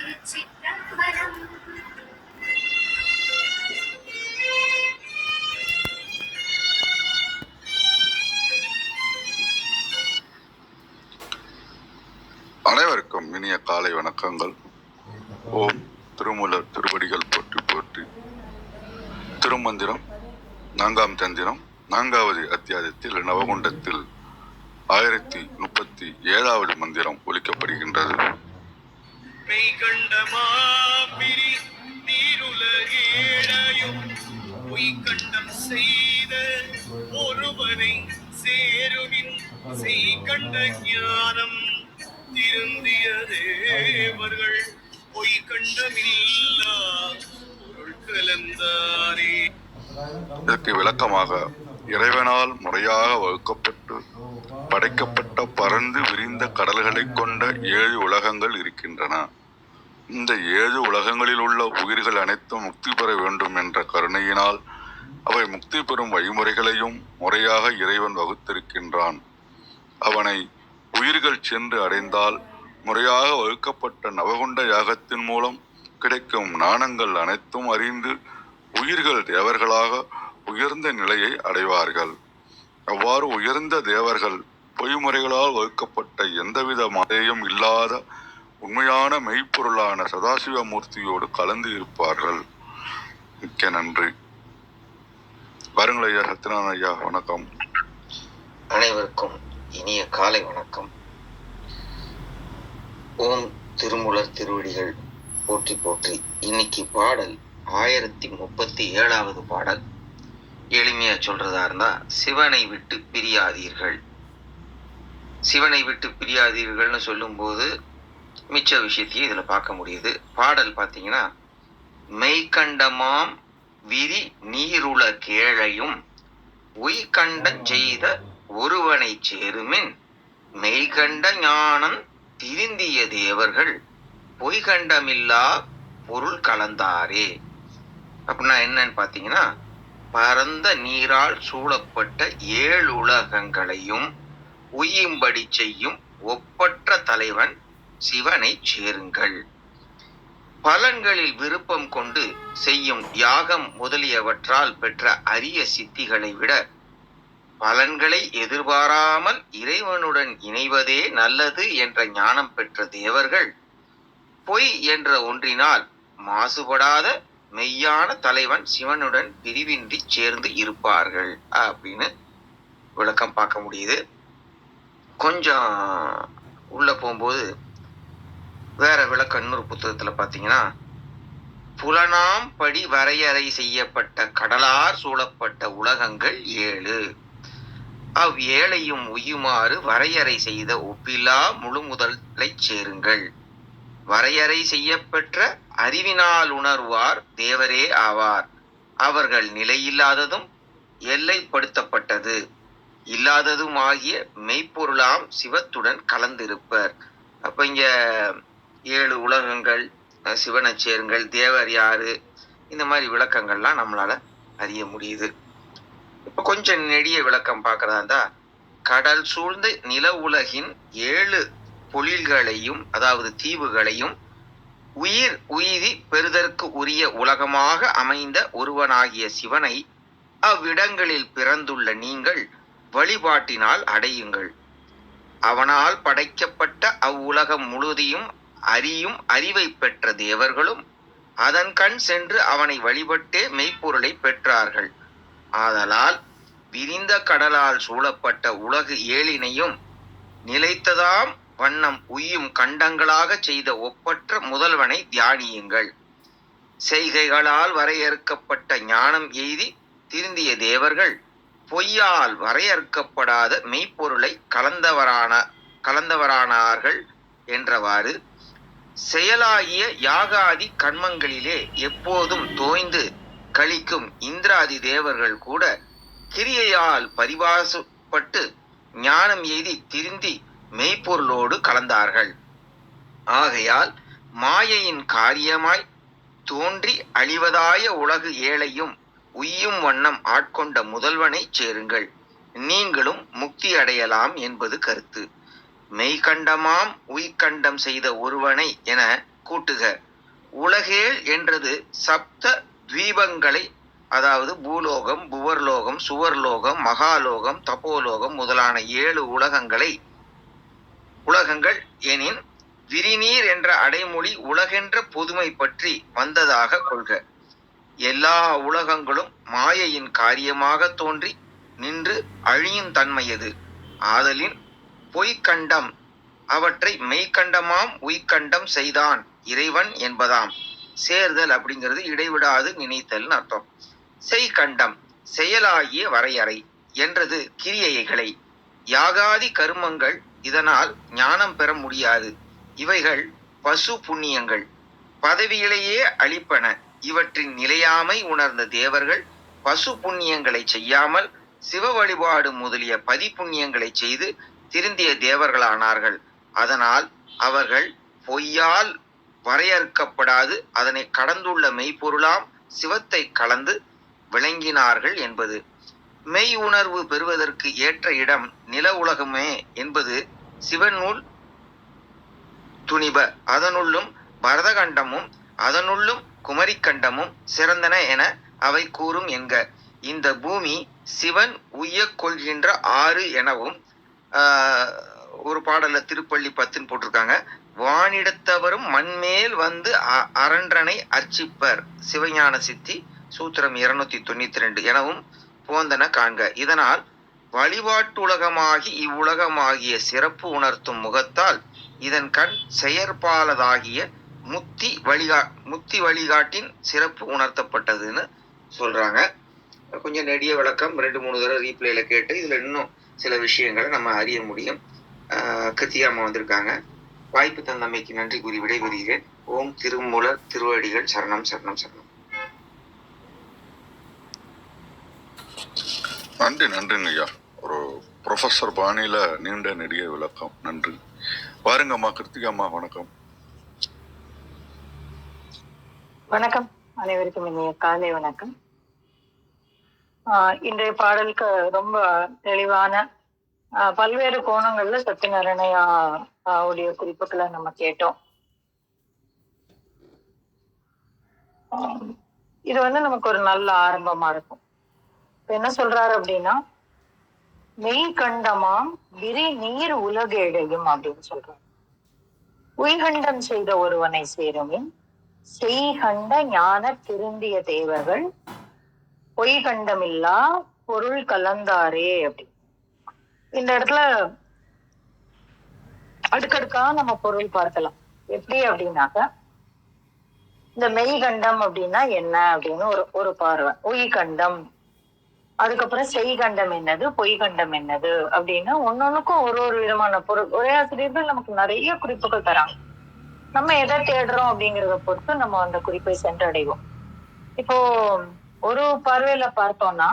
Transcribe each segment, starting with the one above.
திருச்சிற்றம்பலம். அனைவருக்கும் இனிய காலை வணக்கங்கள். ஓம் திருமூலர் திருவடிகள் போற்றி போற்றி. திருமந்திரம் 4ஆம் தந்திரம் 4வது அத்தியாயத்தில் நவகுண்டத்தில் 1037வது மந்திரம் ஒலிக்கப்படுகின்றது. மெய்கண்டமாபிரி நீருலகேழையும் பொய்கண்டம் செய்த ஒருவனை சேருவின் செய்கண்ட ஞானம் திருந்திய தேவர்கள் பொய்கண்டமில்லா பொருள் கலந்தாரே. இதற்கு விளக்கமாக இறைவனால் முறையாக வகுக்கப்பட்டு படைக்கப்பட்ட பறந்து விரிந்த கடல்களை கொண்ட 7 உலகங்கள் இருக்கின்றன. இந்த 7 உலகங்களில் உள்ள உயிர்கள் அனைத்தும் முக்தி பெற வேண்டும் என்ற கருணையினால் அவை முக்தி பெறும் வழிமுறைகளையும் முறையாக இறைவன் வகுத்திருக்கின்றான். அவனை உயிர்கள் சென்று அடைந்தால் முறையாக வகுக்கப்பட்ட நவகுண்ட யாகத்தின் மூலம் கிடைக்கும் ஞானங்கள் அனைத்தும் அறிந்து உயிர்கள் தேவர்களாக உயர்ந்த நிலையை அடைவார்கள். அவ்வாறு உயர்ந்த தேவர்கள் பொய்முறைகளால் வகுக்கப்பட்ட எந்தவித மாயையும் இல்லாத உண்மையான மெய்ப்பொருளான சதாசிவமூர்த்தியோடு கலந்து இருப்பார்கள். மிக்க நன்றி. பாருங்கள் ஐயா. சத்யநாராயண ஐயா, வணக்கம். அனைவருக்கும் இனிய காலை வணக்கம். ஓம் திருமூலர் திருவடிகள் போற்றி போற்றி. இன்னைக்கு பாடல் 1037வது பாடல். எளிமையா சொல்றதா இருந்தா, சிவனை விட்டு பிரியாதீர்கள். சிவனை விட்டு பிரியாதீர்கள்னு சொல்லும்போது மிச்ச விஷயத்தையும் இதுல பார்க்க முடியுது. பாடல் பார்த்தீங்கன்னா, மெய்கண்டமாம் விரி நீருல கேழையும் உய்கண்டம் செய்த ஒருவனை சேருமின் மெய்கண்ட ஞானம் திருந்திய தேவர்கள் பொய்கண்டமில்லா பொருள் கலந்தாரே. அப்படின்னா என்னன்னு பார்த்தீங்கன்னா, பரந்த நீரால் சூழப்பட்ட 7 உலகங்களையும் உய்யும்படி செய்யும் ஒப்பற்ற தலைவன் சிவனை சேருங்கள். பலன்களில் விருப்பம் கொண்டு செய்யும் யாகம் முதலியவற்றால் பெற்ற அரிய சித்திகளை விட பலன்களை எதிர்பாராமல் இறைவனுடன் இணைவதே நல்லது என்ற ஞானம் பெற்ற தேவர்கள் பொய் என்ற ஒன்றினால் மாசுபடாத மெய்யான தலைவன் சிவனுடன் பிரிவின்றி சேர்ந்து இருப்பார்கள் அப்படின்னு விளக்கம் பார்க்க முடியுது. கொஞ்சம் உள்ள போகும்போது வேற விளக்கம் இன்னொரு புத்தகத்துல பார்த்தீங்கன்னா, புலனாம் படி வரையறை செய்யப்பட்ட கடலார் சூழப்பட்ட உலகங்கள் 7 அவ் 7ஐயும் உய்யுமாறு வரையறை செய்த ஒப்பில்லா முழு முதலை சேருங்கள். வரையறை செய்யப்பெற்ற அறிவினால் உணர்வார் தேவரே ஆவார். அவர்கள் நிலையில்லாததும் எல்லைப்படுத்தப்பட்டது இல்லாததும் ஆகிய மெய்ப்பொருளாம் சிவத்துடன் கலந்திருப்பர். அப்ப இங்க 7 உலகங்கள், சிவனை சேருங்கள், தேவர் யாரு, இந்த மாதிரி விளக்கங்கள்லாம் நம்மளால அறிய முடியுது. இப்ப கொஞ்சம் நெடிய விளக்கம் பார்க்கறதா இருந்தா, கடல் சூழ்ந்து நில உலகின் 7 பொழில்களையும் அதாவது தீவுகளையும் உயிர் உய்தி பெறுதற்கு உரிய உலகமாக அமைந்த ஒருவனாகிய சிவனை அவ்விடங்களில் பிறந்துள்ள நீங்கள் வழிபாட்டினால் அடையுங்கள். அவனால் படைக்கப்பட்ட அவ்வுலகம் முழுதையும் அறியும் அறிவை பெற்ற தேவர்களும் அதன் கண் சென்று அவனை வழிபட்டே மெய்ப்பொருளை பெற்றார்கள். ஆதலால் விரிந்த கடலால் சூழப்பட்ட உலகு 7ஐயும் நிலைத்ததாம் வண்ணம் உய்யும் கண்டங்களாக செய்த ஒப்பற்ற முதல்வனை தியானியுங்கள். செய்கைகளால் வரையறுக்கப்பட்ட ஞானம் எய்தி திருந்திய தேவர்கள் பொய்யால் வரையறுக்கப்படாத மெய்ப்பொருளை கலந்தவரானார்கள் என்றவாறு செயலாகிய யாகாதி கண்மங்களிலே எப்போதும் தோய்ந்து கழிக்கும் இந்திராதி தேவர்கள் கூட கிரியையால் பரிபாசப்பட்டு ஞானம் எய்தி திருந்தி மெய்ப்பொருளோடு கலந்தார்கள். ஆகையால் மாயையின் காரியமாய் தோன்றி அழிவதாய உலகு 7ஐயும் உய்யும் வண்ணம் ஆட்கொண்ட முதல்வனை சேருங்கள். நீங்களும் முக்தி அடையலாம் என்பது கருத்து. மெய்கண்டமாம் உய்கண்டம் செய்த ஒருவனை என கூட்டுக. உலகேழ் என்றது சப்த தீபங்களை, அதாவது பூலோகம், புவர்லோகம், சுவர்லோகம், மகாலோகம், தபோலோகம் முதலான 7 உலகங்கள் எனின் விரிநீர் என்ற அடைமொழி உலகென்ற பொதுமை பற்றி வந்ததாக கொள்க. எல்லா உலகங்களும் மாயையின் காரியமாக தோன்றி நின்று அழியும் தன்மையது. ஆதலின் பொய்க்கண்டம் அவற்றை மெய்க்கண்டமாம் உய்கண்டம் செய்தான் இறைவன் என்பதாம். சேர்தல் அப்படிங்கிறது இடைவிடாது நினைத்தல் அர்த்தம். செய்கண்டம் செயலாகிய வரையறை என்றது கிரியைகளை. யாகாதி கருமங்கள் இதனால் ஞானம் பெற முடியாது. இவைகள் பசு புண்ணியங்கள், பதவியிலேயே அளிப்பன. இவற்றின் நிலையாமை உணர்ந்த தேவர்கள் பசு புண்ணியங்களை செய்யாமல் சிவ வழிபாடு முதலிய பதிப்புண்ணியங்களை செய்து திருந்திய தேவர்களானார்கள். அதனால் அவர்கள் பொய்யால் வரையறுக்கப்படாது அதனை கடந்துள்ள மெய்ப்பொருளாம் சிவத்தை கலந்து விளங்கினார்கள் என்பது. மெய் உணர்வு பெறுவதற்கு ஏற்ற இடம் நில உலகமே என்பது சிவநூல் துணிப. அதனுள்ளும் பரதகண்டமும் அதனுள்ளும் குமரிக்கண்டமும் சிறந்தன என அவை கூறும் என்க. இந்த பூமி சிவன் உய்ய கொள்கின்ற ஆறு எனவும் ஒரு பாடல்ல திருப்பள்ளி 10 போட்டிருக்காங்க. வானிடத்தவரும் மண்மேல் வந்து அரன்றனை அர்ச்சிப்பர், சிவஞான சித்தி சூத்திரம் 292 எனவும் போந்தன காண்க. இதனால் வழிபாட்டுலகமாகி இவ்வுலகமாகிய சிறப்பு உணர்த்தும் முகத்தால் இதன் கண் செயற்பாலதாகிய முத்தி வழிகாட்டின் சிறப்பு உணர்த்தப்பட்டதுன்னு சொல்றாங்க. கொஞ்சம் நெடிய விளக்கம் 2-3 தடவை ரீப்ளேல கேட்டு இதுல இன்னும் சில விஷயங்களை நம்ம அறிய முடியும். கிருத்திகாமா வந்திருக்காங்க. வாய்ப்பு தந்தமைக்கு நன்றி கூறி விடைபெறுகிறேன். ஓம் திருமூலர் திருவடிகள் சரணம் சரணம் சரணம். நன்றிங்க ஐயா. ஒரு ப்ரொஃபஸர் பாணியில நீண்ட நெடிய விளக்கம். நன்றி. பாருங்கம்மா கிருத்திகாம்மா, வணக்கம். வணக்கம் அனைவருக்கும் இனிய காலை வணக்கம். இன்றைய பாடலுக்கு ரொம்ப தெளிவான பல்வேறு கோணங்கள்ல சத்தியநாராயண உடைய குறிப்புகளை நம்ம கேட்டோம். இது நமக்கு ஒரு நல்ல ஆரம்பமா இருக்கும். என்ன சொல்றாரு அப்படின்னா, மெய் கண்டமாம் விரி நீர் உலகேழையும் அப்படின்னு சொல்றாரு. உய்கண்டம் செய்த ஒருவனை சேருமின் செய்கண்ட ஞான திருந்திய தேவர்கள் பொய்கண்டமில்லா பொருள் கலந்தாரே அப்படி. இந்த இடத்துல அடுக்கடுக்கா நம்ம பொருள் பார்க்கலாம். எப்படி அப்படின்னாக்க, இந்த மெய்கண்டம் அப்படின்னா என்ன அப்படின்னு ஒரு பார்வை. உய்கண்டம், அதுக்கப்புறம் செய்கண்டம் என்னது, பொய்கண்டம் என்னது அப்படின்னு ஒன்னொன்னுக்கும் ஒரு விதமான பொருள். ஒரே ஆசிரியர்கள் நமக்கு நிறைய குறிப்புகள் தராங்க. நம்ம எதை தேடுறோம் அப்படிங்கிறத பொறுத்து நம்ம அந்த குறிப்பை சென்றடைவோம். இப்போ ஒரு பார்வையில பார்த்தோம்னா,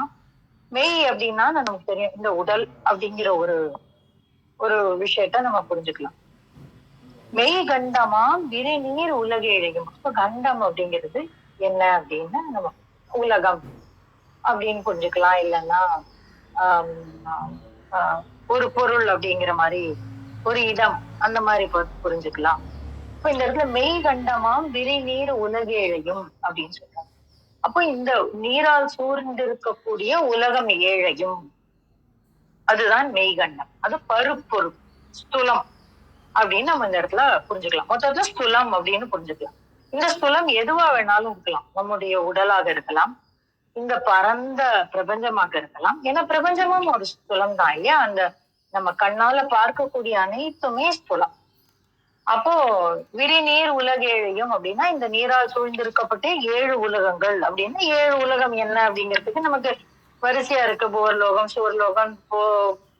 மெய் அப்படின்னா நமக்கு தெரியும், இந்த உடல் அப்படிங்கிற ஒரு விஷயத்த நம்ம புரிஞ்சுக்கலாம். மெய் கண்டமாம் விரிநீர் உலகேழையும். அப்ப கண்டம் அப்படிங்கிறது என்ன அப்படின்னு நம்ம உலகம் அப்படின்னு புரிஞ்சுக்கலாம். இல்லைன்னா ஒரு பொருள் அப்படிங்கிற மாதிரி, ஒரு இடம் அந்த மாதிரி புரிஞ்சுக்கலாம். இப்ப இந்த இடத்துல மெய் கண்டமாம் விரிநீர் உலகேழையும் அப்படின்னு சொல்றாங்க. அப்போ இந்த நீரால் சூழ்ந்திருக்கக்கூடிய உலகம் ஏழையும், அதுதான் மெய்கண்டம். அது பருப்பொருள், ஸ்துலம் அப்படின்னு நம்ம இந்த இடத்துல புரிஞ்சுக்கலாம். மொத்தத்துல ஸ்துலம் அப்படின்னு புரிஞ்சுக்கலாம். இந்த ஸ்துலம் எதுவா வேணாலும் இருக்கலாம். நம்முடைய உடலாக இருக்கலாம், இந்த பரந்த பிரபஞ்சமாக இருக்கலாம். ஏன்னா பிரபஞ்சமும் ஒரு ஸ்துலம் தான் இல்லையா? அந்த நம்ம கண்ணால பார்க்கக்கூடிய அனைத்துமே ஸ்துலம். அப்போ விரிநீர் உலகேழையும் அப்படின்னா இந்த நீரால் சூழ்ந்திருக்கப்பட்ட 7 உலகங்கள் அப்படின்னு. 7 உலகம் என்ன அப்படிங்கிறதுக்கு நமக்கு வரிசையா இருக்கு. புவர்லோகம், சுவர்லோகம்,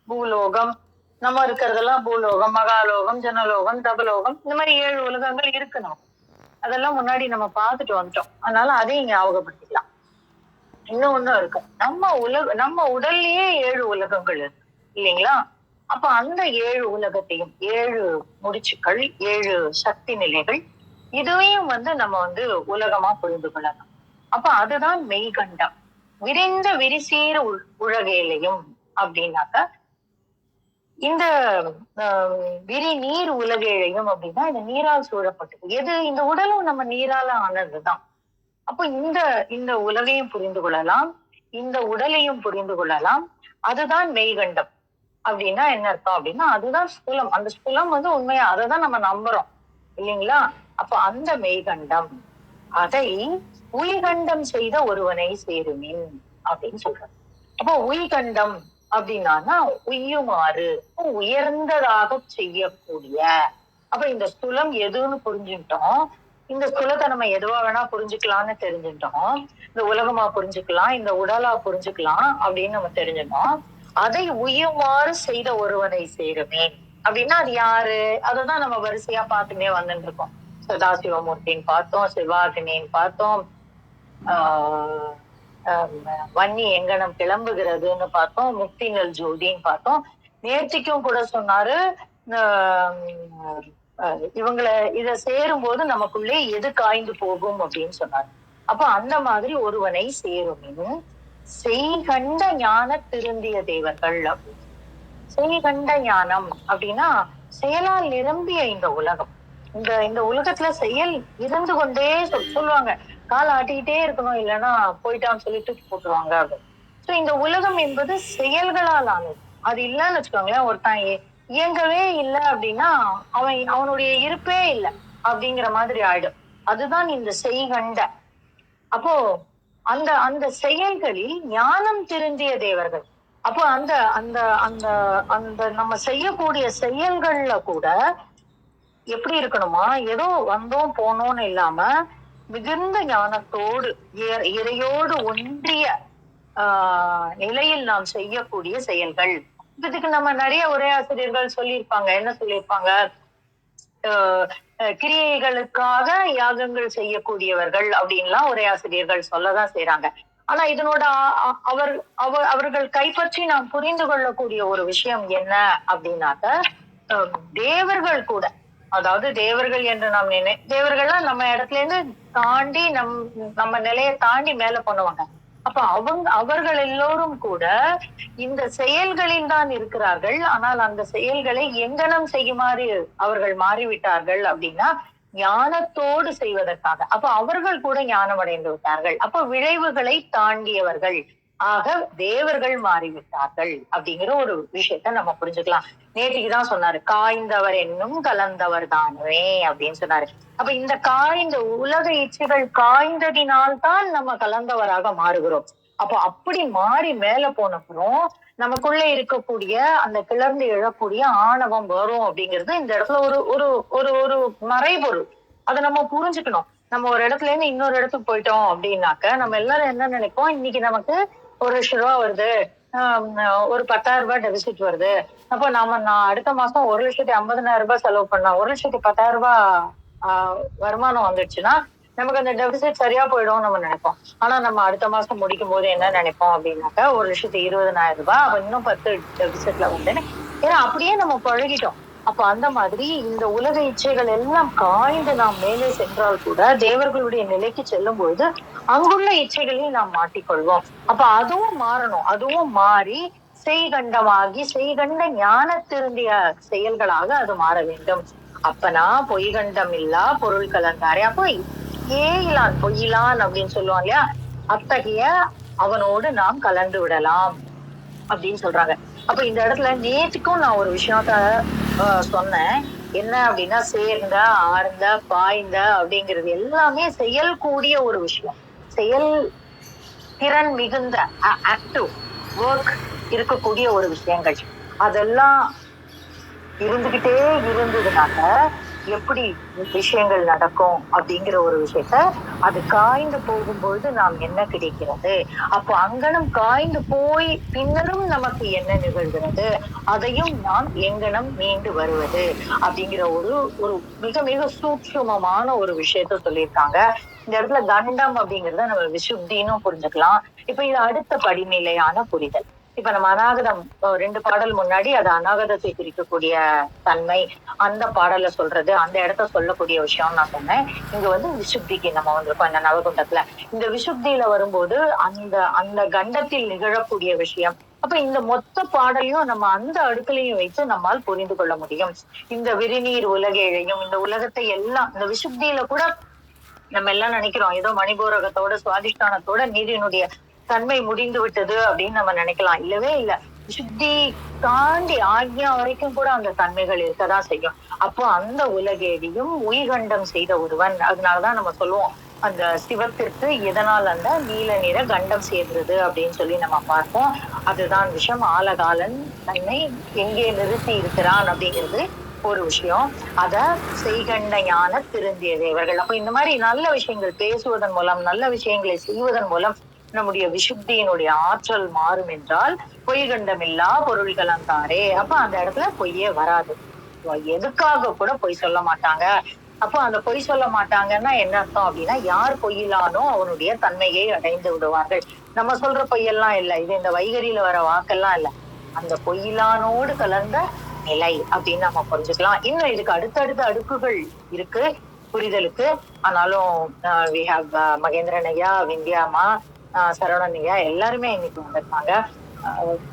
பூலோகம், நம்ம இருக்கிறதெல்லாம் பூலோகம், மகாலோகம், ஜனலோகம், தபலோகம், இந்த மாதிரி 7 உலகங்கள் இருக்கு. நம்ம அதெல்லாம் முன்னாடி நம்ம பார்த்துட்டு வந்துட்டோம். அதனால அதையும் ஞாபகப்படுத்திக்கலாம். இன்னும் ஒண்ணும் இருக்கு, நம்ம உடல்லயே 7 உலகங்கள் இருக்கு இல்லைங்களா? அப்ப அந்த 7 உலகத்தையும், 7 முடிச்சுக்கள், 7 சக்தி நிலைகள், இதையும் நம்ம உலகமா புரிந்து கொள்ளலாம். அப்ப அதுதான் மெய்கண்டம். விரிந்த விரிசீர உலகேலையும் அப்படின்னாக்க, இந்த விரி நீர் உலகேழையும் அப்படின்னா இந்த நீரால் சூழப்பட்டது. எது? இந்த உடலும் நம்ம நீரால ஆனதுதான். அப்போ இந்த இந்த உலகையும் புரிந்து கொள்ளலாம், இந்த உடலையும் புரிந்து கொள்ளலாம். அதுதான் மெய்கண்டம். அப்படின்னா என்ன அர்த்தம் அப்படின்னா, அதுதான் ஸ்தூலம். அந்த ஸ்தூலம் உண்மையா அததான் நம்ம நம்புறோம் இல்லைங்களா? அப்ப அந்த மெய்கண்டம் அதை உய்கண்டம் செய்த ஒருவனை சேருமின் அப்படின்னு சொல்றாங்க. அப்போ உய்கண்டம் அப்படின்னா உய்யுமாறு உயர்ந்ததாக செய்யக்கூடிய. அப்ப இந்த ஸ்தூலம் எதுன்னு புரிஞ்சுட்டோம். இந்த ஸ்தூலத்தை நம்ம எதுவா வேணா புரிஞ்சுக்கலாம்னு தெரிஞ்சுட்டோம். இந்த உலகமா புரிஞ்சுக்கலாம், இந்த உடலா புரிஞ்சுக்கலாம் அப்படின்னு நம்ம தெரிஞ்சுட்டோம். அதை உய்யுமாறு செய்த ஒருவனை சேருமே அப்படின்னா அது யாரு? அததான் நம்ம வரிசையா பார்த்துட்டே வந்துட்டு இருக்கோம். சதாசிவமூர்த்தின்னு பார்த்தோம், சிவாகினின்னு பார்த்தோம், ஆஹ் வன்னி எங்கனம் கிளம்புகிறதுன்னு பார்த்தோம், முக்திநல் ஜோதின்னு பார்த்தோம். நேர்த்திக்கும் கூட சொன்னாரு, இவங்களை இத சேரும் போது நமக்குள்ளே எது காய்ந்து போகும் அப்படின்னு சொன்னாரு. அப்ப அந்த மாதிரி ஒருவனை சேருமின் செய்கண்ட ஞான திருந்திய தேவர்கள் அப்படின்னு. செய்கண்ட ஞானம் அப்படின்னா செயலால் நிரம்பிய இந்த உலகம். இந்த உலகத்துல செயல் இருந்து கொண்டே சொல்லுவாங்க, கால் ஆட்டிக்கிட்டே இருக்கணும், இல்லைன்னா போயிட்டான்னு சொல்லி தூக்கி போட்டுருவாங்க அப்படின்னு. சோ இந்த உலகம் என்பது செயல்களால் ஆனது. அது இல்லைன்னு வச்சுக்கோங்களேன், ஒருத்தன் இயங்கவே இல்லை அப்படின்னா அவனுடைய இருப்பே இல்லை அப்படிங்கிற மாதிரி ஆயிடும். அதுதான் இந்த செய்கண்ட. அப்போ அந்த அந்த செயல்களில் ஞானம் திருந்திய தேவர்கள். அப்போ அந்த அந்த அந்த அந்த நம்ம செய்யக்கூடிய செயல்கள்ல கூட எப்படி இருக்கணுமா, ஏதோ வந்தோம் போனோம்னு இல்லாம மிகுந்த ஞானத்தோடு இறையோடு ஒன்றிய நிலையில் நாம் செய்யக்கூடிய செயல்கள். இதுக்கு நம்ம நிறைய உரையாசிரியர்கள் சொல்லியிருப்பாங்க. என்ன சொல்லியிருப்பாங்க? கிரியைகளுக்காக யாகங்கள் செய்யக்கூடியவர்கள் அப்படின்லாம் உரையாசிரியர்கள் சொல்லதான் செய்யறாங்க. ஆனா இதனோட அவர்கள் கைப்பற்றி நாம் புரிந்து கொள்ளக்கூடிய ஒரு விஷயம் என்ன அப்படின்னாக்க, தேவர்கள் கூட, அதாவது தேவர்கள் என்று நாம் தேவர்கள்லாம் நம்ம இடத்துல இருந்து தாண்டி நம்ம நிலையை தாண்டி மேல பண்ணுவாங்க. அப்ப அவர்கள் எல்லோரும் கூட இந்த செயல்களில் தான் இருக்கிறார்கள். ஆனால் அந்த செயல்களை எங்கனம் செய்யுமாறு அவர்கள் மாறிவிட்டார்கள் அப்படின்னா ஞானத்தோடு செய்வதற்காக. அப்ப அவர்கள் கூட ஞானம் அடைந்து விட்டார்கள். அப்ப விளைவுகளை தாண்டியவர்கள் ஆக தேவர்கள் மாறிவிட்டார்கள் அப்படிங்கிற ஒரு விஷயத்த நம்ம புரிஞ்சுக்கலாம். நேற்றுக்குதான் சொன்னாரு, காய்ந்தவர் என்னும் கலந்தவர் தானே அப்படின்னு சொன்னாரு. அப்ப இந்த காய்ந்த உலக இச்சைகள் காய்ந்ததினால்தான் நம்ம கலந்தவராக மாறுகிறோம். அப்போ அப்படி மாறி மேல போனப்புறம் நமக்குள்ள இருக்கக்கூடிய அந்த கிளர்ந்து எழக்கூடிய ஆணவம் வரும் அப்படிங்கிறது இந்த இடத்துல ஒரு ஒரு ஒரு ஒரு மறைபொருள். அதை நம்ம புரிஞ்சுக்கணும். நம்ம ஒரு இடத்துல இருந்து இன்னொரு இடத்துக்கு போயிட்டோம் அப்படின்னாக்க நம்ம எல்லாரும் என்ன நினைப்போம், இன்னைக்கு நமக்கு 1,00,000 வருது, ஒரு 10,000 டெபிசிட் வருது, அப்போ நான் அடுத்த மாசம் 1,50,000 செலவு பண்ணா 1,10,000 வருமானம் வந்துடுச்சுன்னா நமக்கு அந்த டெபிசிட் சரியா போயிடும் நம்ம நினைப்போம். ஆனா நம்ம அடுத்த மாசம் முடிக்கும் போது என்ன நினைப்போம் அப்படின்னாக்கா 1,20,000, அப்ப இன்னும் 10 டெபிசிட்ல வந்தேன்னு. ஏன்னா அப்படியே நம்ம பழகிட்டோம். அப்ப அந்த மாதிரி இந்த உலக இச்சைகள் எல்லாம் காய்ந்து நாம் மேலே சென்றால் கூட தேவர்களுடைய நிலைக்கு செல்லும் பொழுது அங்குள்ள இச்சைகளையும் நாம் மாட்டிக்கொள்வோம். அப்ப அதுவும் மாறணும். அதுவும் மாறி செய்கண்டமாகி செய்கண்ட ஞான திருந்திய செயல்களாக அது மாற வேண்டும். அப்பனா பொய்கண்டம் இல்லா பொருள் கலந்தாரே. அப்போ ஏயிலான் பொய்யிலான் அப்படின்னு சொல்லுவாங்க இல்லையா, அத்தகைய அவனோடு நாம் கலந்து விடலாம் அப்படின்னு சொல்றாங்க. அப்ப இந்த இடத்துல நேற்றுக்கும் நான் ஒரு விஷயத்த சொன்னேன். என்ன அப்படின்னா, சேர்ந்த ஆர்ந்த பாய்ந்த அப்படிங்கிறது எல்லாமே செயல் கூடிய ஒரு விஷயம். செயல் திறன் மிகுந்த ஆக்டிவ் ஒர்க் இருக்கக்கூடிய ஒரு விஷயங்கள். அதெல்லாம் இருந்துகிட்டே இருந்ததுனாக்க எப்படி விஷயங்கள் நடக்கும் அப்படிங்கிற ஒரு விஷயத்த, அது காய்ந்து போகும்பொழுது நாம் என்ன கிடைக்கிறது, அப்போ அங்கனம் காய்ந்து போய் பின்னரும் நமக்கு என்ன நிகழ்கிறது, அதையும் நாம் எங்கனம் மீண்டு வருவது அப்படிங்கிற ஒரு ஒரு மிக மிக சூட்சுமமான ஒரு விஷயத்த சொல்லியிருக்காங்க. இந்த இடத்துல கண்டம் அப்படிங்கிறத நம்ம விசுத்தின்னு புரிஞ்சுக்கலாம். இப்ப இது அடுத்த படிநிலையான புரிதல். இப்ப நம்ம அநாகதம் 2 பாடல் முன்னாடி அது அநாகதத்தை குறிக்கக்கூடிய தன்மை அந்த பாடல சொல்றது, அந்த இடத்த சொல்லக்கூடிய விஷயம் நான் சொன்னேன். இங்க விசுத்திக்கு நம்ம வந்திருக்கோம் இந்த நவகுண்டத்துல. இந்த விசுத்தியில வரும்போது அந்த அந்த கண்டத்தில் நிகழக்கூடிய விஷயம், அப்ப இந்த மொத்த பாடலையும் நம்ம அந்த அடுக்கலையும் வைத்து நம்மால் புரிந்து கொள்ள முடியும். இந்த விரிநீர் உலகேழையும், இந்த உலகத்தை எல்லாம் இந்த விசுத்தியில கூட நம்ம எல்லாம் நினைக்கிறோம் ஏதோ மணிபூரகத்தோட சுவாதிஷ்டானத்தோட நீரினுடைய தன்மை முடிந்து விட்டது அப்படின்னு நம்ம நினைக்கலாம். இல்லவே இல்ல. விசுத்தி தாண்டி ஆக்ஞா வரைக்கும் கூட அந்த தன்மைகள் இருக்கதான் செய்யும். அப்போ அந்த உலகேடியும் உய்கண்டம் செய்த ஒருவன். அதனாலதான் நம்ம சொல்லுவோம் அந்த சிவத்திற்கு எதனால் அந்த நீல நிற கண்டம் சேர்ந்தது அப்படின்னு சொல்லி நம்ம பார்ப்போம். அதுதான் விஷயம். ஆலகாலன் தன்னை எங்கே நிறுத்தி இருக்கிறான் அப்படிங்கிறது ஒரு விஷயம். அத செய்கண்ட ஞான திருந்திய தேவர்கள். அப்ப இந்த மாதிரி நல்ல விஷயங்கள் பேசுவதன் மூலம், நல்ல விஷயங்களை செய்வதன் மூலம் நம்முடைய விசுத்தியினுடைய ஆற்றல் மாறும் என்றால் பொய்கண்டமில்லா பொருள்களம் தாரே. அப்ப அந்த இடத்துல பொய்யே வராது. எதுக்காக கூட பொய் சொல்ல மாட்டாங்க. அப்போ அந்த பொய் சொல்ல மாட்டாங்கன்னா என்ன அர்த்தம் அப்படின்னா, யார் பொய்யிலானோ அவனுடைய தன்மையை அடைந்து விடுவார்கள். நம்ம சொல்ற பொய்யெல்லாம் இல்லை, இது இந்த வைகரியில வர வாக்கெல்லாம் இல்லை, அந்த பொய்யிலானோடு கலந்த நிலை அப்படின்னு நம்ம புரிஞ்சுக்கலாம். இன்னும் இதுக்கு அடுத்தடுத்த அடுக்குகள் இருக்கு புரிதலுக்கு. ஆனாலும் வி ஹாவ் மகேந்திரன் ஐயா, விந்தியாமா, சரவணன் ஐயா எல்லாருமே இன்னைக்கு வந்திருக்காங்க.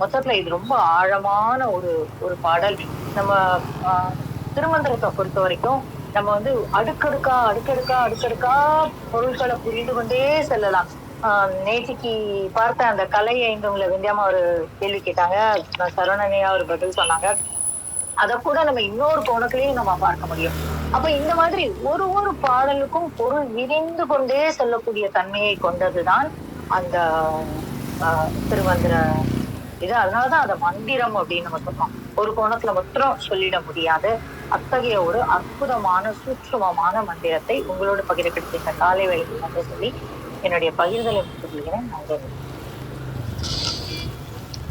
மொத்தத்துல இது ரொம்ப ஆழமான ஒரு பாடல். நம்ம திருமந்திரத்தை பொறுத்த வரைக்கும் நம்ம வந்து அடுக்கடுக்கா பொருட்களை புரிந்து கொண்டே செல்லலாம். நேற்றுக்கு பார்த்த அந்த கலை ஐந்துங்களை விந்தியாமா ஒரு கேள்வி கேட்டாங்க, சரவணனையா ஒரு பதில் சொன்னாங்க. அதை கூட நம்ம இன்னொரு கோணத்திலையும் நம்ம பார்க்க முடியும். அப்ப இந்த மாதிரி ஒரு பாடலுக்கும் பொருள் விரிந்து கொண்டே செல்லக்கூடிய தன்மையை கொண்டதுதான் அந்த திருமந்திர இது. அதனாலதான் அதை மந்திரம் அப்படின்னு நம்ம சொல்றோம். ஒரு கோணத்துல மட்டும் சொல்லிட முடியாது. அத்தகைய ஒரு அற்புதமான சூட்சுமமான மந்திரத்தை உங்களோடு பகிரப்படுத்த இந்த காலை வேளையில் வந்து சொல்லி என்னுடைய பகிர்தலை சொல்லுகிறேன்.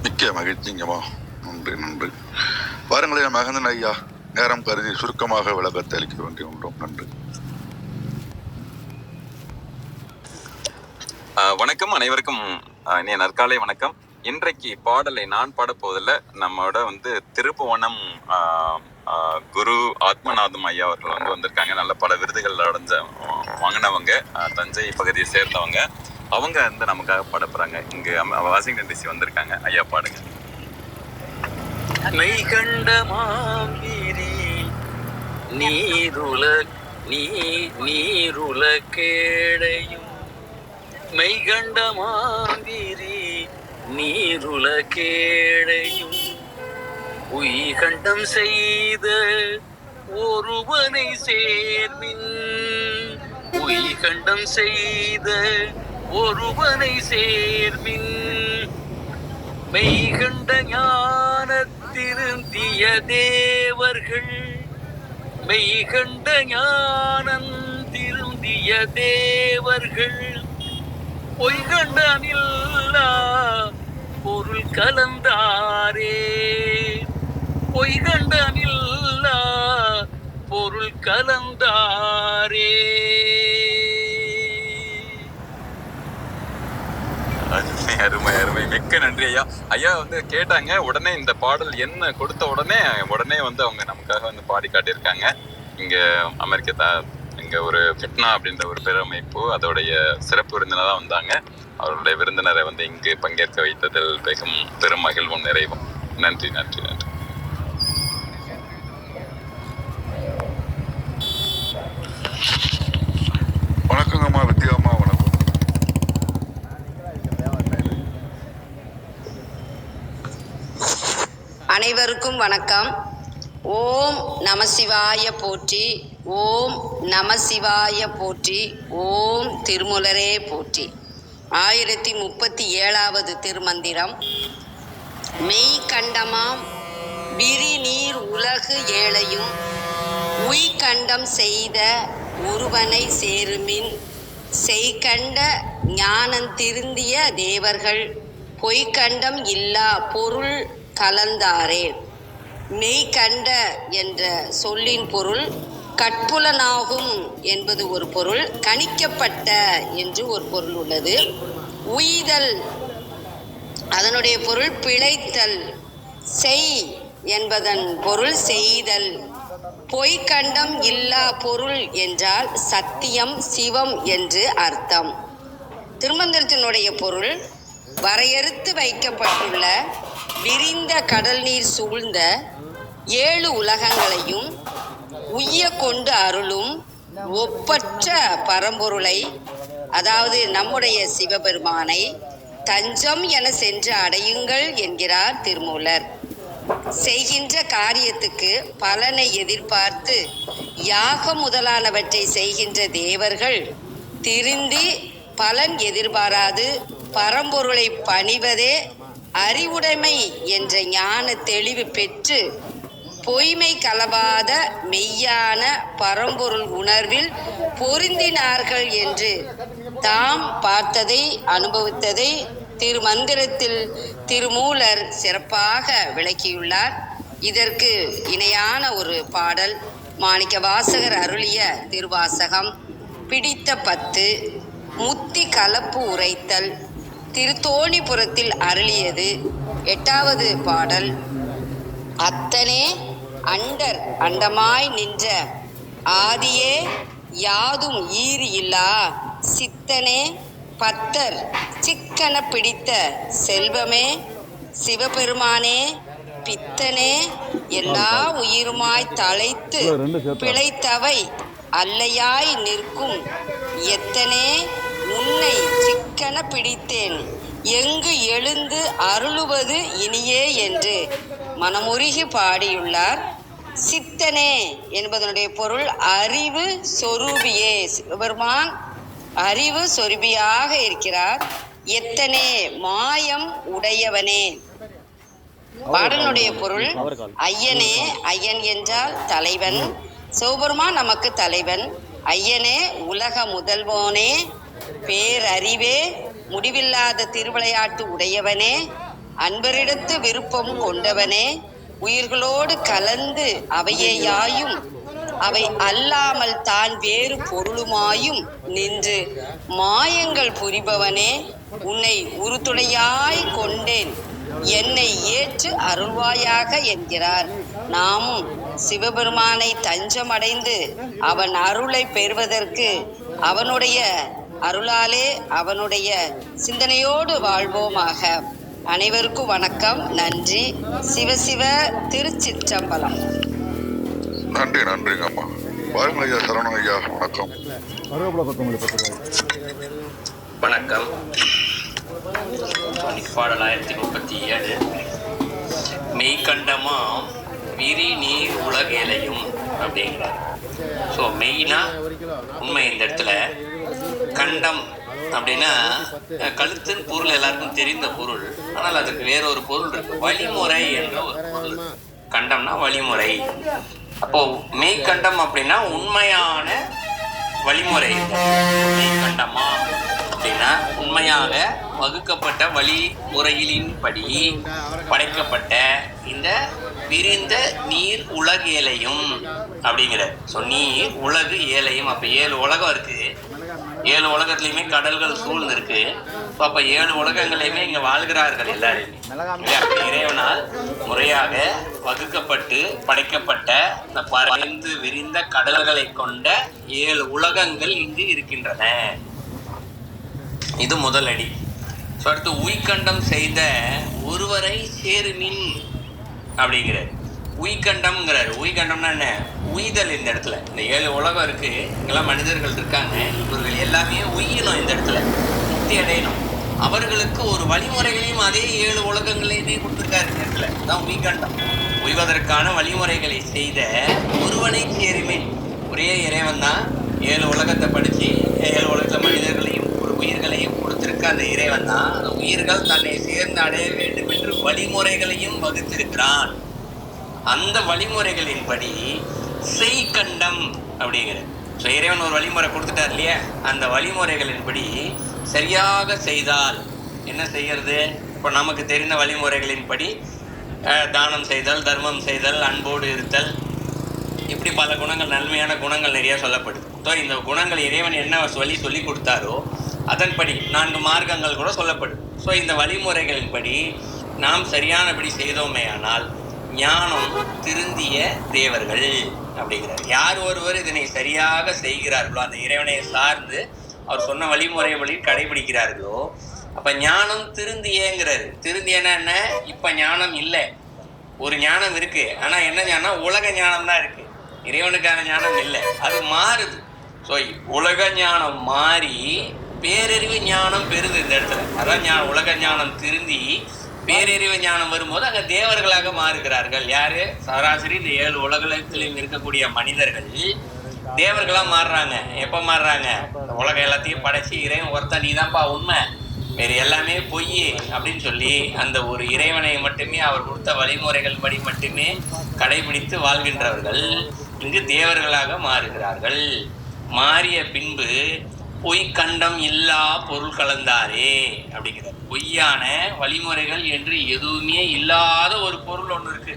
மிக்க மகிழ்ச்சிங்கம்மா. நன்றி. பாருங்களேன் மகந்தன் ஐயா, நேரம் கருதி சுருக்கமாக விளக்கத்தை அளிக்க வேண்டி ஒன்றோம். நன்றி. வணக்கம் அனைவருக்கும் இனிய நற்காலை வணக்கம். இன்றைக்கு பாடலை நான் பாடப்போவதில்லை. நம்மோட வந்து திருப்புவனம் குரு ஆத்மநாதம் ஐயா அவர்கள் வந்திருக்காங்க. நல்ல பல விருதுகள் வாங்கினவங்க, தஞ்சை பகுதியை சேர்ந்தவங்க. அவங்க நமக்காக பாட போறாங்க. இங்கு வாஷிங்டன் டிசி வந்திருக்காங்க. ஐயா பாடுங்க. மெய்கண்ட மாவீரி நீருல கேடையும், மெய்கண்ட மாவீரி நீருல கேடையும், உய்கண்டம் செய்த ஒருவனை சேர்மின், உய்கண்டம் செய்த ஒருவனை சேர்மின், மெய்கண்ட ஞானத்திருந்திய தேவர்கள், மெய்கண்ட ஞானம் திருந்திய தேவர்கள், பொய்கண்டமில்லா பொருள் கலந்தாரே, பொய்கண்டமில்லா பொருள் கலந்தாரே. அருமை அருமை, மிக்க நன்றி ஐயா. ஐயா கேட்டாங்க உடனே இந்த பாடல் என்ன கொடுத்த உடனே அவங்க நமக்காக பாடி காட்டியிருக்காங்க. இங்க அமெரிக்கா இங்க ஒரு ஃபிட்னா அப்படின்ற ஒரு பேரமைப்பு அதோடைய சிறப்பு விருந்தினராக தான் வந்தாங்க. அவருடைய விருந்தினரை இங்கு பங்கேற்க வைத்ததில் மிகவும் பெரும் மகிழ்வும் நிறைவும். நன்றி நன்றி நன்றி. வணக்கங்கம்மா வித்யாம்மா. வணக்கம். அனைவருக்கும் வணக்கம். ஓம் நம சிவாய போற்றி, ஓம் நம சிவாய போற்றி, ஓம் திருமுலரே போற்றி. 1037வது திருமந்திரம். மெய் கண்டமாம் விரிநீர் உலகு ஏழையும், உய்கண்டம் செய்த ஒருவனை சேருமின், செய்கண்ட ஞானந்திருந்திய தேவர்கள், பொய்கண்டம் இல்லா பொருள் கலந்தாரே. மெய்கண்ட என்ற சொல்லின் பொருள் கட்புலனாகும் என்பது ஒரு பொருள், கணிக்கப்பட்ட என்று ஒரு பொருள் உள்ளது. உய்தல் அதனுடைய பொருள் பிழைத்தல், செய் என்பதன் பொருள் செய்தல். பொய்கண்டம் இல்லா பொருள் என்றால் சத்தியம் சிவம் என்று அர்த்தம். திருமந்திரத்தினுடைய பொருள் வரையறுத்து வைக்கப்பட்டுள்ள விரிந்த கடல் நீர் சூழ்ந்த 7 உலகங்களையும் உய்ய கொண்டு அருளும் ஒப்பற்ற பரம்பொருளை, அதாவது நம்முடைய சிவபெருமானை தஞ்சம் என சென்று அடையுங்கள் என்கிறார் திருமூலர். செய்கின்ற காரியத்துக்கு பலனை எதிர்பார்த்து யாகம் முதலானவற்றை செய்கின்ற தேவர்கள் திருந்தி பலன் எதிர்பாராது பரம்பொருளை பணிவதே அறிவுடைமை என்ற ஞான தெளிவு பெற்று பொய்மை கலவாத மெய்யான பரம்பொருள் உணர்வில் பொருந்தினார்கள் என்று தாம் பார்த்ததை அனுபவித்ததை திருமந்திரத்தில் திருமூலர் சிறப்பாக விளக்கியுள்ளார். இதற்கு இணையான ஒரு பாடல் மாணிக்கவாசகர் அருளிய திருவாசகம் பிடித்த 10 முத்தி கலப்பு உரைத்தல் திருத்தோணிபுரத்தில் அருளியது 8வது பாடல். அத்தனே அண்டர் அண்டமாய் நின்ற ஆதியே யாதும் ஈறு இல்லா சித்தனே பத்தர் சிக்கன பிடித்த செல்வமே சிவபெருமானே பித்தனே எல்லா உயிருமாய் தழைத்து பிழைத்தவை அல்லையாய் நிற்கும் எத்தனே உன்னை சிக்கன பிடித்தேன் எங்கு எழுந்து அருளுவது இனியே என்று மனமுருகி பாடியுள்ளார். சித்தனே என்பதனுடைய பொருள் அறிவு சொரூபியே. சிவபெருமான் அறிவு சொரூபியாக இருக்கிறார். எத்தனே மாயம் உடையவனே. பாடலுடைய பொருள் ஐயனே, ஐயன் என்றால் தலைவன், சிவபெருமான் நமக்கு தலைவன். ஐயனே உலக முதல்வோனே, பேரறிவே, முடிவில்லாத திருவிளையாட்டு உடையவனே, அன்பரிடத்து விருப்பம் கொண்டவனே, உயிர்களோடு கலந்து அவையேயாயும் அவை அல்லாமல் தான் வேறு பொருளுமாயும் நின்று மாயங்கள் புரிபவனே, உன்னை உறுதுணையாய் கொண்டேன் என்னை ஏற்று அருள்வாயாக என்கிறார். நாமும் சிவபெருமானை தஞ்சமடைந்து அவன் அருளை பெறுவதற்கு அவனுடைய அருளாலே அவனுடைய சிந்தனையோடு வாழ்வோமாக. அனைவருக்கும் வணக்கம், நன்றி. சிவசிவ திருச்சிற்றம்பலம். நன்றி, நன்றிங்க அம்மா. வாருங்கள் ஐயா. சரவணன் ஐயா, வணக்கம். வணக்கம். பாடல் 1037. மெய்கண்டமாம் விரி நீர் உலகேலையும் அப்படிங்கிறார். ஸோ மெய்னா உண்மை. இந்த இடத்துல கண்டம் அப்படின்னா கழுத்துன்னு பொருள் எல்லாருக்கும் தெரிந்த பொருள். ஆனால் அதுக்கு வேறொரு பொருள் இருக்கு, வழிமுறை என்ற ஒரு பொருள். கண்டம்னா வழிமுறை. அப்போ மெய்கண்டம் அப்படின்னா உண்மையான வழிமுறை. மெய்கண்டமா அப்படின்னா உண்மையாக வகுக்கப்பட்ட வழிமுறைகளின்படி படைக்கப்பட்ட இந்த விரிந்த நீர் உலகேலையும் அப்படிங்கிற. ஸோ நீர் உலகு ஏலையும். அப்போ 7 உலகம் இருக்கு. 7 உலகத்துலையுமே கடல்கள் சூழ்ந்து இருக்கு. ஸோ அப்போ 7 உலகங்களையுமே இங்கே வாழ்கிறார்கள் எல்லாருமே. இறைவனால் முறையாக வகுக்கப்பட்டு படைக்கப்பட்ட இந்த பரந்து விரிந்த கடல்களை கொண்ட 7 உலகங்கள் இங்கு இருக்கின்றன. இது முதல் அடி. ஸோ அடுத்து உய்கண்டம் செய்த ஒருவரை சேருமின் அப்படிங்கிறார். உய்கண்டம்ங்கிறார். உய்கண்டம்னா என்ன? உய்தல். இந்த இடத்துல இந்த 7 உலகம் இருக்கு, இங்கெல்லாம் மனிதர்கள் இருக்காங்க. இவர்கள் எல்லாமே உய்யணும், இந்த இடத்துல முக்தி அடையணும். அவர்களுக்கு ஒரு வழிமுறைகளையும் அதே 7 உலகங்களையுமே கொடுத்துருக்காரு. இந்த இடத்துல தான் உய்கண்டம். உய்வதற்கான வழிமுறைகளை செய்த ஒருவனை சேருமின். ஒரே இறைவன் தான் 7 உலகத்தை படித்து 7 உலகத்தில் மனிதர்களையும் ஒரு உயிர்களையும் கொடுத்திருக்க அந்த இறைவன் தான் அந்த உயிர்கள் தன்னை சேர்ந்து அடைய வேண்டும் என்று வழிமுறைகளையும் வகுத்திருக்கிறான். அந்த வழிமுறைகளின்படி செய்கண்டம் அப்படிங்கிறது. ஸோ இறைவன் ஒரு வழிமுறை கொடுத்துட்டார் இல்லையா, அந்த வழிமுறைகளின்படி சரியாக செய்தால் என்ன செய்கிறது? இப்போ நமக்கு தெரிந்த வழிமுறைகளின்படி தானம் செய்தல், தர்மம் செய்தல், அன்போடு இருத்தல், இப்படி பல குணங்கள், நன்மையான குணங்கள் நிறைய சொல்லப்படுது. ஸோ இந்த குணங்கள் இறைவன் என்ன சொல்லி கொடுத்தாரோ அதன்படி 4 மார்க்கங்கள் கூட சொல்லப்படுது. ஸோ இந்த வழிமுறைகளின்படி நாம் சரியானபடி செய்தோமே ஆனால் ஞானம் திருந்திய தேவர்கள் அப்படிங்கிறார். யார் ஒருவர் இதனை சரியாக செய்கிறார்களோ, அந்த இறைவனை சார்ந்து அவர் சொன்ன வழிமுறை வழி கடைபிடிக்கிறார்களோ அப்ப ஞானம் திருந்தியேங்கிறாரு. திருந்தியன்னா என்ன? இப்ப ஞானம் இல்லை, ஒரு ஞானம் இருக்கு. ஆனா என்ன ஞானம்? உலக ஞானம் தான் இருக்கு, இறைவனுக்கான ஞானம் இல்லை. அது மாறுது. ஸோ உலக ஞானம் மாறி பேரறிவு ஞானம் பெறுது இந்த இடத்துல. அதான் உலக ஞானம் திருந்தி பேரறிவு ஞானம் வரும்போது அங்க தேவர்களாக மாறுகிறார்கள். யாரு? சராசரி இந்த 7 உலகத்திலும் இருக்கக்கூடிய மனிதர்கள் தேவர்களா மாறுறாங்க. எப்ப மாறுறாங்க? உலகம் எல்லாத்தையும் படைச்சு இறைவன் ஒருத்தன் நீதான்ப்பா உண்மை, வேறு எல்லாமே பொய் அப்படின்னு சொல்லி அந்த ஒரு இறைவனை மட்டுமே அவர் கொடுத்த வழிமுறைகள் படி மட்டுமே கடைபிடித்து வாழ்கின்றவர்கள் இங்கு தேவர்களாக மாறுகிறார்கள். மாறிய பின்பு பொய் கண்டம் இல்லா பொருள் கலந்தாரே அப்படிங்கிறார். பொய்யான வழிமுறைகள் என்று எதுவுமே இல்லாத ஒரு பொருள் ஒன்று இருக்கு,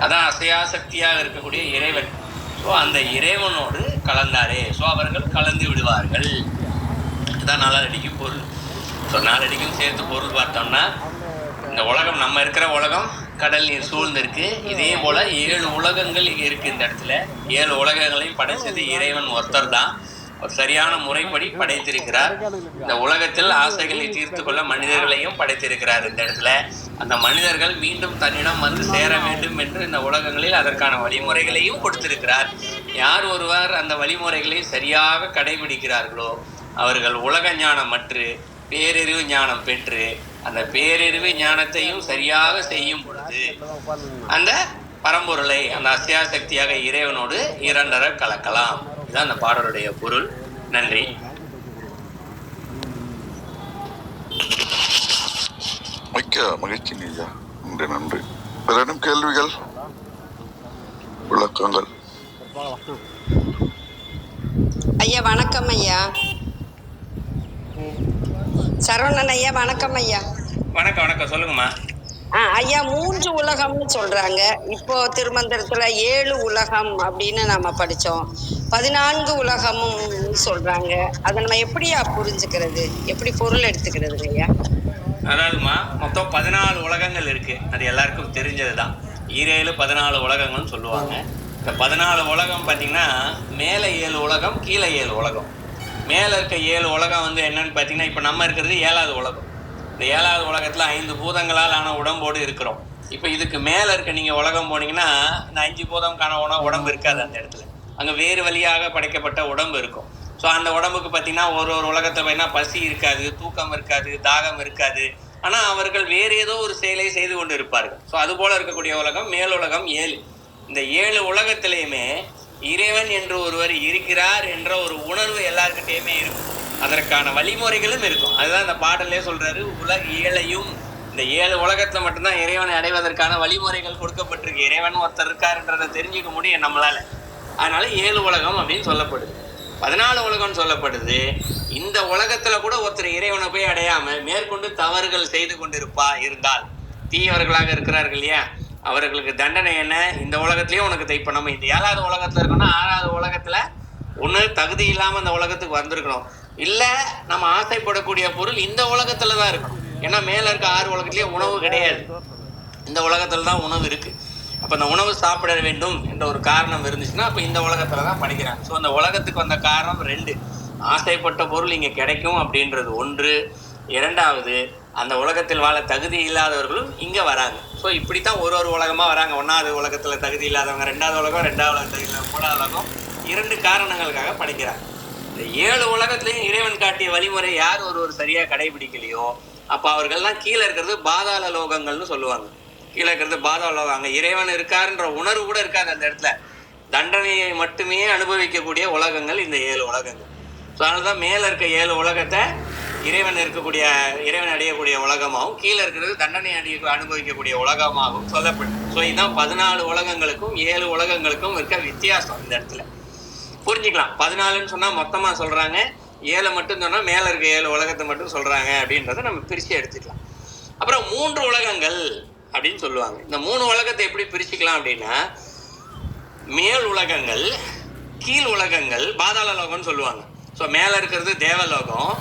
அதான் அசையா சக்தியாக இருக்கக்கூடிய இறைவன். ஸோ அந்த இறைவனோடு கலந்தாரே. ஸோ அவர்கள் கலந்து விடுவார்கள். அதுதான் நாலடிக்கும் பொருள். ஸோ நாலடிக்கும் சேர்த்து பொருள் பார்த்தோம்னா, இந்த உலகம், நம்ம இருக்கிற உலகம் கடல் நீர் சூழ்ந்து இருக்கு. இதே போல 7 உலகங்கள் இங்கே இருக்கு. இந்த இடத்துல 7 உலகங்களையும் படைச்சது இறைவன் ஒருத்தர் தான். ஒரு சரியான முறைப்படி படைத்திருக்கிறார். இந்த உலகத்தில் ஆசைகளை தீர்த்து கொள்ள மனிதர்களையும் படைத்திருக்கிறார். இந்த இடத்துல அந்த மனிதர்கள் மீண்டும் தன்னிடம் வந்து சேர வேண்டும் என்று இந்த உலகங்களில் அதற்கான வழிமுறைகளையும் கொடுத்திருக்கிறார். யார் ஒருவர் அந்த வழிமுறைகளை சரியாக கடைபிடிக்கிறார்களோ அவர்கள் உலக ஞானம் மற்று பேரறிவு ஞானம் பெற்று அந்த பேரறிவு ஞானத்தையும் சரியாக செய்யும் பொழுது அந்த பரம்பொருளை, அந்த அசையா சக்தியாக இறைவனோடு இரண்டர கலக்கலாம். இதுதான் அந்த பாடலுடைய பொருள். நன்றி. மிக்க மகிழ்ச்சி ஐயா, நன்றி நன்றி. வேறும் கேள்விகள், விளக்கங்கள்? ஐயா வணக்கம் ஐயா. சரவணன் ஐயா வணக்கம் ஐயா. வணக்கம். வணக்கம், சொல்லுங்கம்மா. ஐயா 3 உலகம்னு சொல்றாங்க. இப்போ திருமந்திரத்துல 7 உலகம் அப்படின்னு நம்ம படிச்சோம். 14 உலகமும் சொல்றாங்க. அதை நம்ம எப்படியா புரிஞ்சுக்கிறது, எப்படி பொருள் எடுத்துக்கிறது ஐயா? அதாவதுமா, மொத்தம் 14 உலகங்கள் இருக்கு. அது எல்லாருக்கும் தெரிஞ்சதுதான். 14 உலகங்கள்னு சொல்லுவாங்க. இந்த 14 உலகம் பார்த்தீங்கன்னா மேலே 7 உலகம், கீழே 7 உலகம். மேலே இருக்க 7 உலகம் வந்து என்னன்னு பார்த்தீங்கன்னா, இப்போ நம்ம இருக்கிறது 7வது உலகம். இந்த 7வது உலகத்தில் 5 பூதங்களால் ஆன உடம்போடு இருக்கிறோம். இப்போ இதுக்கு மேலே இருக்க நீங்கள் உலகம் போனீங்கன்னா இந்த 5 பூதம்கான உடம்பு இருக்காது. அந்த இடத்துல அங்கே வேறு வழியாக படைக்கப்பட்ட உடம்பு இருக்கும். ஸோ அந்த உடம்புக்கு பார்த்தீங்கன்னா ஒரு உலகத்தை பார்த்தீங்கன்னா பசி இருக்காது, தூக்கம் இருக்காது, தாகம் இருக்காது. ஆனால் அவர்கள் வேறு ஏதோ ஒரு செயலை செய்து கொண்டு இருப்பார்கள். ஸோ அதுபோல் இருக்கக்கூடிய உலகம் மேலுலகம் 7. இந்த 7 உலகத்திலையுமே இறைவன் என்று ஒருவர் இருக்கிறார் என்ற ஒரு உணர்வு எல்லாருக்கிட்டையுமே இருக்கும். அதற்கான வழிமுறைகளும் இருக்கும். அதுதான் இந்த பாடலே சொல்றாரு, உலக 7ஐயும். இந்த 7 உலகத்துல மட்டும்தான் இறைவனை அடைவதற்கான வழிமுறைகள் கொடுக்கப்பட்டிருக்கு. இறைவன் ஒருத்தர் இருக்காருன்றதை தெரிஞ்சுக்க முடியும் நம்மளால. அதனால 7 உலகம் அப்படின்னு சொல்லப்படுது. 14 உலகம் சொல்லப்படுது. இந்த உலகத்துல கூட ஒருத்தர் இறைவனை போய் அடையாம மேற்கொண்டு தவறுகள் செய்து கொண்டிருப்பா இருந்தால், தீயவர்களாக இருக்கிறார்கள் இல்லையா, அவர்களுக்கு தண்டனை என்ன? இந்த உலகத்திலயும் உனக்கு இப்ப நம்ம இந்த 7வது உலகத்துல இருக்கோம்னா 6வது உலகத்துல ஒண்ணு தகுதி இல்லாம இந்த உலகத்துக்கு வந்திருக்கணும், இல்ல நம்ம ஆசைப்படக்கூடிய பொருள் இந்த உலகத்துல தான் இருக்கணும். ஏன்னா மேல இருக்க 6 உலகத்திலேயே உணவு கிடையாது, இந்த உலகத்துல தான் உணவு இருக்கு. அப்ப இந்த உணவு சாப்பிட வேண்டும் என்ற ஒரு காரணம் இருந்துச்சுன்னா அப்ப இந்த உலகத்துல தான் படிக்கிறாங்க. ஸோ அந்த உலகத்துக்கு வந்த காரணம் 2. ஆசைப்பட்ட பொருள் இங்க கிடைக்கும் அப்படின்றது 1. 2வது, அந்த உலகத்தில் வாழ தகுதி இல்லாதவர்களும் இங்க வராங்க. ஸோ இப்படித்தான் ஒரு உலகமா வராங்க. 1வது உலகத்துல தகுதி இல்லாதவங்க, 2வது உலகம், 2வது உலகம் தகுதி இல்லாத, 3வது உலகம். 2 காரணங்களுக்காக படிக்கிறாங்க. இந்த 7 உலகத்திலையும் இறைவன் காட்டிய வழிமுறை யார் ஒருவர் சரியா கடைபிடிக்கலையோ அப்ப அவர்கள்லாம் கீழே இருக்கிறது பாதாள லோகங்கள்னு சொல்லுவாங்க. கீழே இருக்கிறது பாதாள லோகம். அங்க இறைவன் இருக்காருன்ற உணர்வு கூட இருக்காது. அந்த இடத்துல தண்டனையை மட்டுமே அனுபவிக்கக்கூடிய உலகங்கள் இந்த 7 உலகங்கள். ஸோ அதனாலதான் மேல இருக்க 7 உலகத்தை இறைவன் அடையக்கூடிய உலகமாகவும், கீழே இருக்கிறது தண்டனை அனுபவிக்கக்கூடிய உலகமாகவும் சொல்லப்படும். ஸோ இதுதான் 14 உலகங்களுக்கும் 7 உலகங்களுக்கும் இருக்க வித்தியாசம். இந்த இடத்துல புரிஞ்சுக்கலாம். 14ன்னு சொன்னா மொத்தமா சொல்றாங்க, 7 மட்டும் சொன்னா மேல இருக்க 7 உலகத்தை மட்டும் சொல்றாங்க அப்படின்றத நம்ம பிரிச்சு எடுத்துக்கலாம். அப்புறம் 3 உலகங்கள் அப்படின்னு சொல்லுவாங்க. இந்த 3 உலகத்தை எப்படி பிரிச்சுக்கலாம் அப்படின்னா, மேல் உலகங்கள், கீழ் உலகங்கள், பாதாள லோகம்னு சொல்லுவாங்க. ஸோ மேல இருக்கிறது தேவலோகம்,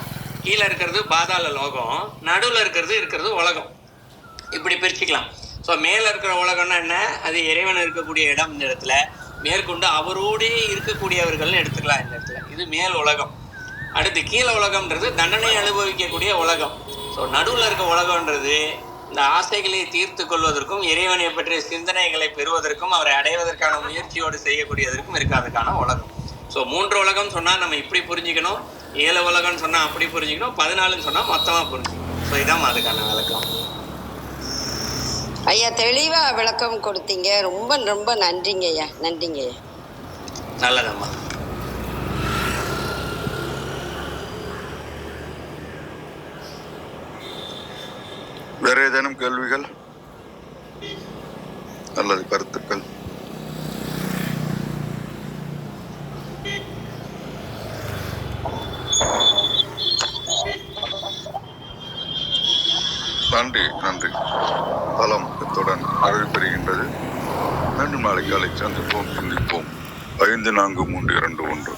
கீழே இருக்கிறது பாதாள லோகம், நடுவில் இருக்கிறது உலகம். இப்படி பிரிச்சுக்கலாம். ஸோ மேல இருக்கிற உலகம்னா என்ன? அது இறைவன் இருக்கக்கூடிய இடம். இந்த இடத்துல மேற்கொண்டு அவரோடே இருக்கக்கூடியவர்கள்னு எடுத்துக்கலாம். இந்த இடத்துல இது மேல் உலகம். அடுத்து கீழே உலகம்ன்றது தண்டனை அனுபவிக்கக்கூடிய உலகம். ஸோ நடுவில் இருக்க உலகம்ன்றது இந்த ஆசைகளை தீர்த்து கொள்வதற்கும் இறைவனை பற்றிய சிந்தனைகளை பெறுவதற்கும் அவரை அடைவதற்கான முயற்சியோடு செய்யக்கூடியதற்கும் இருக்காதுக்கான உலகம். ஸோ 3 உலகம் சொன்னால் நம்ம இப்படி புரிஞ்சுக்கணும், 7 உலகம்னு சொன்னால் அப்படி புரிஞ்சுக்கணும், 14ன்னு சொன்னால் மொத்தமாக புரிஞ்சுக்கணும். ஸோ இதான் அதுக்கான விளக்கம். ஐயா தெளிவா விளக்கம் கொடுத்தீங்க. ரொம்ப ரொம்ப நன்றிங்க ஐயா. நன்றிங்க ஐயா. நல்லதம்மா. வேற ஏதேனும் கேள்விகள் அல்லது கருத்துக்கள்? நன்றி நன்றி. தலம் இத்துடன் நிறைவு பெறுகின்றது. மீண்டும் நாளை காலை சந்திப்போம், சிந்திப்போம். 5, 4, 3, 2, 1.